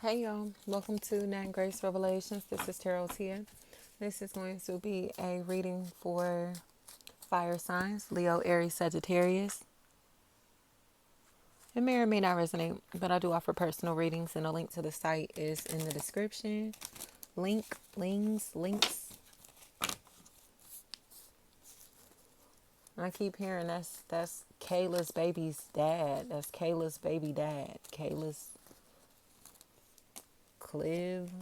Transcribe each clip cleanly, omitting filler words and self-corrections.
Hey y'all, welcome to Nat Grace Revelations. This is Tarot Tia. This is going to be a reading for fire signs, Leo, Aries, Sagittarius. It may or may not resonate, but I do offer personal readings, and a link to the site is in the description. Links. I keep hearing that's Kayla's baby's dad. That's Kayla's baby dad. Kayla's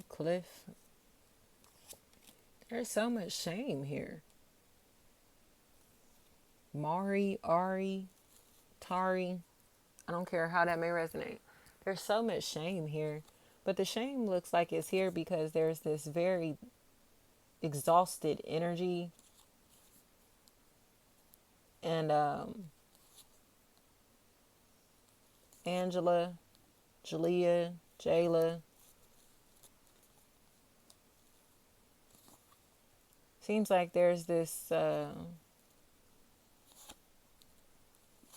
Cliff. There's so much shame here. Ari, Tari. I don't care how that may resonate. There's so much shame here. But the shame looks like it's here because there's this very exhausted energy. And Angela, Jalea, Jayla. Seems like there's this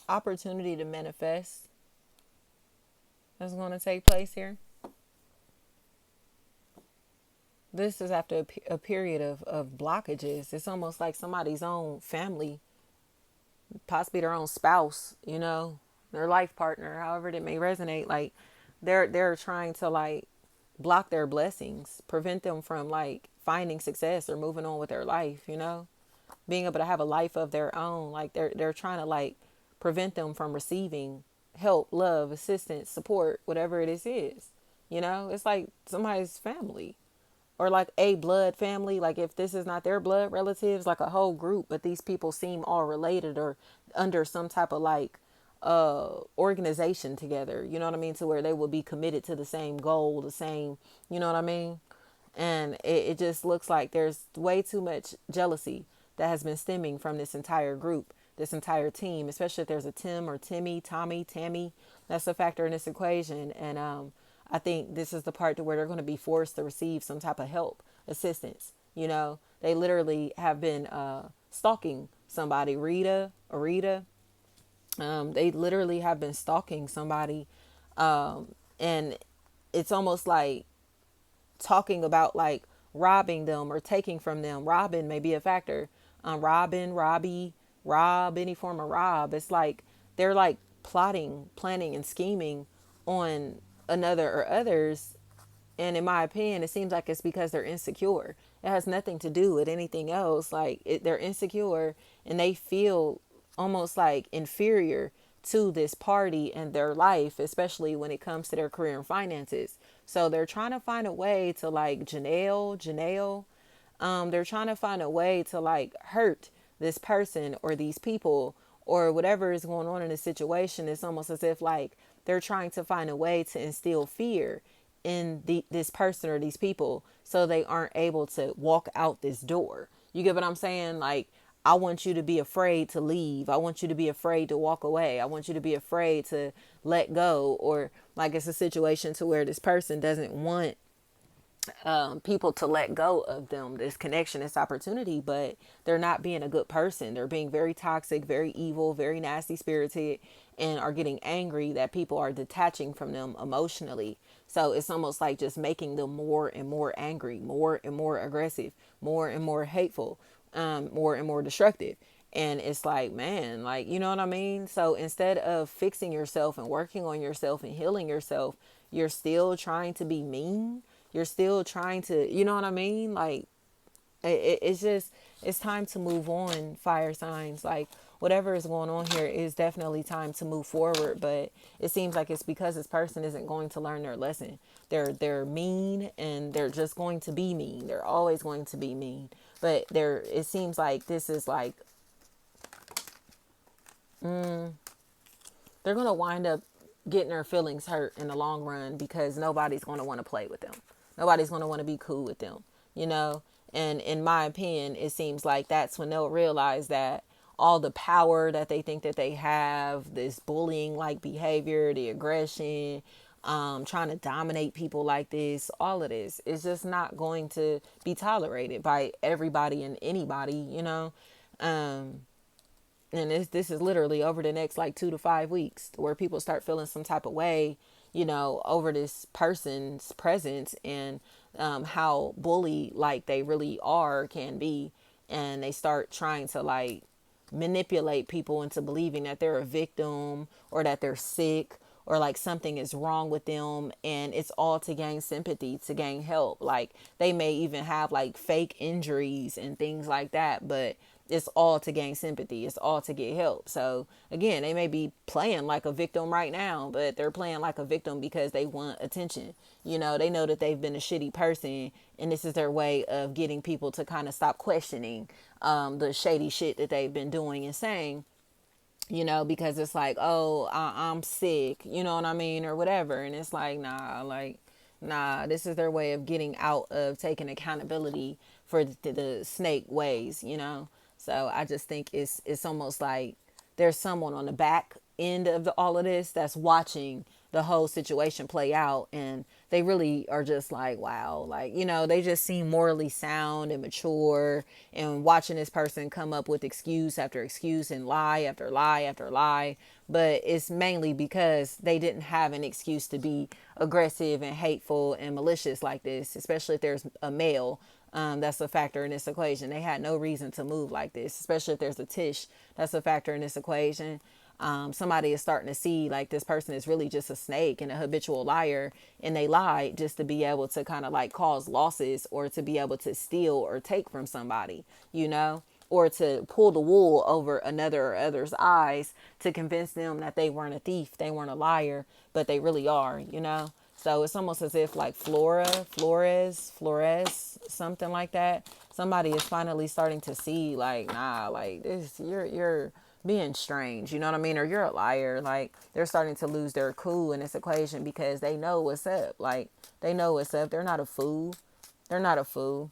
opportunity to manifest that's going to take place here. This is after a period of blockages. It's almost like somebody's own family, possibly their own spouse, their life partner, however it may resonate. Like they're trying to like block their blessings, prevent them from like finding success or moving on with their life, being able to have a life of their own. Like they're trying to like prevent them from receiving help, love, assistance, support, whatever it is. It's like somebody's family or like a blood family. Like if this is not their blood relatives, like a whole group, but these people seem all related or under some type of like organization together, you know what I mean, to where they will be committed to the same goal, the same, you know what I mean. And it just looks like there's way too much jealousy that has been stemming from this entire group, this entire team, especially if there's a Tim or Timmy, Tommy, Tammy. That's a factor in this equation. And I think this is the part to where they're going to be forced to receive some type of help, assistance. They literally have been stalking somebody. Arita. They literally have been stalking somebody. And it's almost like talking about like robbing them or taking from them. Robbing may be a factor. Rob, any form of rob. It's like they're like plotting, planning, and scheming on another or others. And in my opinion, it seems like it's because they're insecure. It has nothing to do with anything else. Like they're insecure and they feel almost like inferior to this party and their life, especially when it comes to their career and finances. So they're trying to find a way to like Janelle. They're trying to find a way to like hurt this person or these people or whatever is going on in the situation. It's almost as if like they're trying to find a way to instill fear in this person or these people so they aren't able to walk out this door. You get what I'm saying? Like, I want you to be afraid to leave. I want you to be afraid to walk away. I want you to be afraid to let go. Or like it's a situation to where this person doesn't want people to let go of them, this connection, this opportunity, but they're not being a good person. They're being very toxic, very evil, very nasty spirited, and are getting angry that people are detaching from them emotionally. So it's almost like just making them more and more angry, more and more aggressive, more and more hateful, more and more destructive. And it's like, man, like, you know what I mean? So instead of fixing yourself and working on yourself and healing yourself, you're still trying to be mean. You're still trying to, you know what I mean? Like, it's just, it's time to move on, fire signs. Like, whatever is going on here is definitely time to move forward. But it seems like it's because this person isn't going to learn their lesson. They're mean and they're just going to be mean. They're always going to be mean. But it seems like this is like they're going to wind up getting their feelings hurt in the long run because nobody's going to want to play with them. Nobody's going to want to be cool with them, you know? And in my opinion, it seems like that's when they'll realize that all the power that they think that they have, this bullying like behavior, the aggression, trying to dominate people like this, all of this is just not going to be tolerated by everybody and anybody. Um, and this is literally over the next like 2 to 5 weeks where people start feeling some type of way, over this person's presence, and how bully like they really are can be. And they start trying to like manipulate people into believing that they're a victim, or that they're sick, or like something is wrong with them, and it's all to gain sympathy, to gain help. Like they may even have like fake injuries and things like that, but it's all to gain sympathy, it's all to get help. So again, they may be playing like a victim right now, but they're playing like a victim because they want attention. They know that they've been a shitty person, and this is their way of getting people to kind of stop questioning the shady shit that they've been doing and saying, because it's like, oh, I'm sick, you know what I mean, or whatever. And it's like, nah, this is their way of getting out of taking accountability for the snake ways. So I just think it's almost like there's someone on the back end of all of this that's watching the whole situation play out, and they really are just like, wow, like, they just seem morally sound and mature, and watching this person come up with excuse after excuse and lie after lie after lie. But it's mainly because they didn't have an excuse to be aggressive and hateful and malicious like this, especially if there's a male. That's a factor in this equation. They had no reason to move like this, especially if there's a Tish. That's a factor in this equation. Somebody is starting to see like this person is really just a snake and a habitual liar, and they lied just to be able to kind of like cause losses, or to be able to steal or take from somebody, or to pull the wool over another or other's eyes to convince them that they weren't a thief, they weren't a liar, but they really are. So it's almost as if like Flores, something like that. Somebody is finally starting to see like, nah, like this, you're being strange, you know what I mean? Or you're a liar. Like they're starting to lose their cool in this equation because they know what's up. Like they know what's up. They're not a fool. They're not a fool.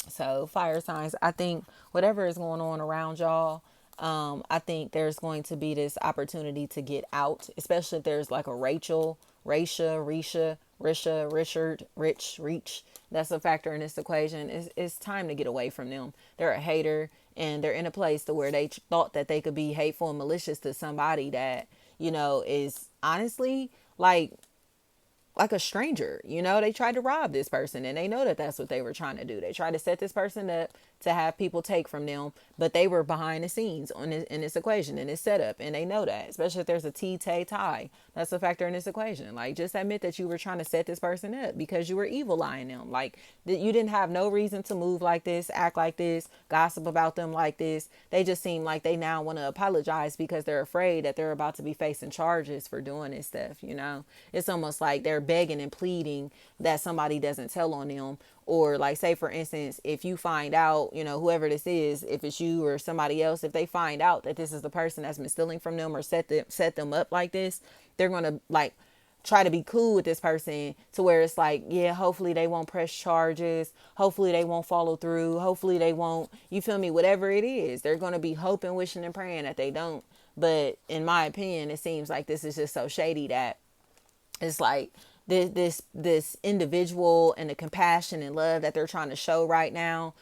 So fire signs, I think whatever is going on around y'all, I think there's going to be this opportunity to get out, especially if there's like a Rachel, Risha, Richard, Rich, Reach. That's a factor in this equation. It's time to get away from them. They're a hater, and they're in a place to where they thought that they could be hateful and malicious to somebody that, is honestly like a stranger. They tried to rob this person, and they know that that's what they were trying to do. They tried to set this person up to have people take from them, but they were behind the scenes in this equation, in this setup, and they know that, especially if there's a tie. That's a factor in this equation. Like, just admit that you were trying to set this person up because you were evil eyeing them. Like, you didn't have no reason to move like this, act like this, gossip about them like this. They just seem like they now want to apologize because they're afraid that they're about to be facing charges for doing this stuff. It's almost like they're begging and pleading that somebody doesn't tell on them. Or like, say for instance, if you find out, whoever this is, if it's you or somebody else, if they find out that this is the person that's been stealing from them or set them up like this, they're going to like try to be cool with this person to where it's like, yeah, hopefully they won't press charges. Hopefully they won't follow through. Hopefully they won't, you feel me? Whatever it is, they're going to be hoping, wishing, and praying that they don't. But in my opinion, it seems like this is just so shady that it's like this individual and the compassion and love that they're trying to show right now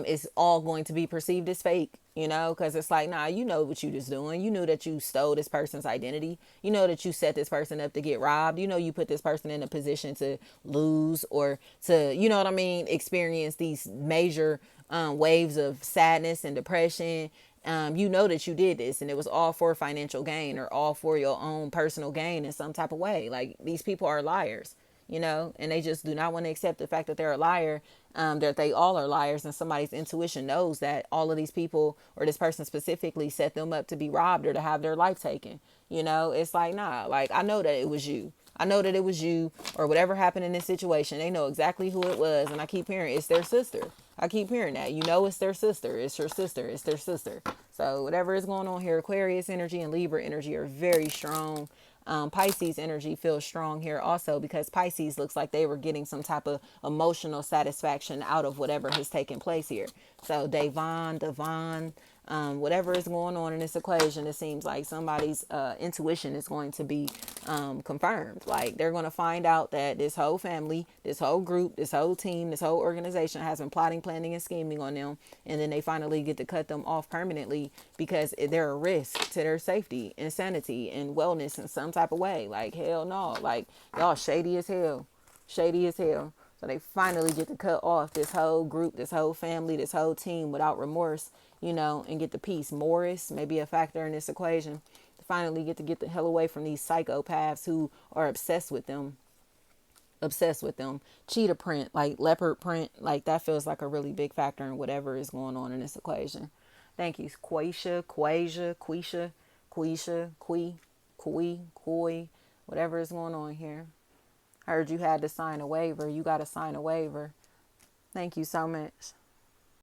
is all going to be perceived as fake, because it's like, nah, you know what you just doing. You knew that you stole this person's identity. You know that you set this person up to get robbed. You put this person in a position to lose, or to, you know what I mean, experience these major waves of sadness and depression. You know that you did this, and it was all for financial gain, or all for your own personal gain in some type of way. Like, these people are liars, and they just do not want to accept the fact that they're a liar, that they all are liars, and somebody's intuition knows that all of these people, or this person specifically, set them up to be robbed or to have their life taken. It's like, nah, like, I know that it was you. I know that it was you, or whatever happened in this situation. They know exactly who it was. And I keep hearing it's their sister. I keep hearing that. It's their sister. It's your sister. It's their sister. So whatever is going on here, Aquarius energy and Libra energy are very strong. Pisces energy feels strong here also, because Pisces looks like they were getting some type of emotional satisfaction out of whatever has taken place here. So Devon, Whatever is going on in this equation, it seems like somebody's intuition is going to be confirmed. Like they're going to find out that this whole family, this whole group, this whole team, this whole organization has been plotting, planning, and scheming on them. And then they finally get to cut them off permanently because they're a risk to their safety and sanity and wellness in some type of way. Like, hell no. Like, y'all shady as hell. Shady as hell. So they finally get to cut off this whole group, this whole family, this whole team without remorse, and get the peace. Morris may be a factor in this equation. Finally get the hell away from these psychopaths who are obsessed with them. Cheetah print, like leopard print, like that feels like a really big factor in whatever is going on in this equation. Thank you. Koi, whatever is going on here. Heard you had to sign a waiver. You got to sign a waiver. Thank you so much.